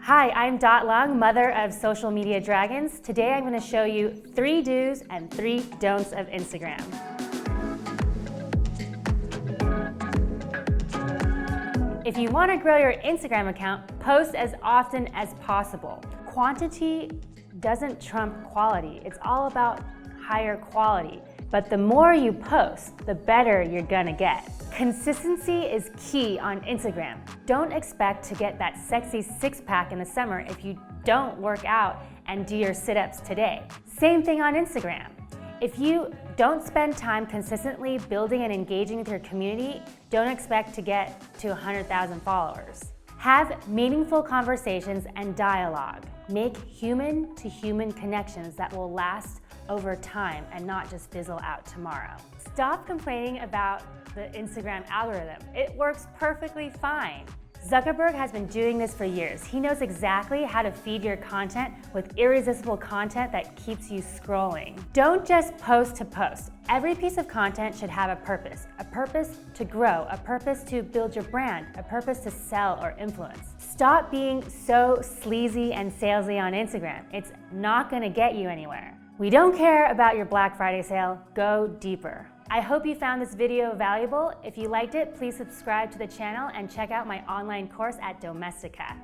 Hi, I'm Dot Long, mother of social media dragons. Today I'm going to show you 3 do's and 3 don'ts of Instagram. If you want to grow your Instagram account, post as often as possible. Quantity doesn't trump quality. It's all about higher quality. But the more you post, the better you're gonna get. Consistency is key on Instagram. Don't expect to get that sexy six-pack in the summer if you don't work out and do your sit-ups today. Same thing on Instagram. If you don't spend time consistently building and engaging with your community, don't expect to get to 100,000 followers. Have meaningful conversations and dialogue. Make human-to-human connections that will last over time and not just fizzle out tomorrow. Stop complaining about the Instagram algorithm. It works perfectly fine. Zuckerberg has been doing this for years. He knows exactly how to feed your content with irresistible content that keeps you scrolling. Don't just post to post. Every piece of content should have a purpose to grow, a purpose to build your brand, a purpose to sell or influence. Stop being so sleazy and salesy on Instagram. It's not gonna get you anywhere. We don't care about your Black Friday sale. Go deeper. I hope you found this video valuable. If you liked it, please subscribe to the channel and check out my online course at Domestika.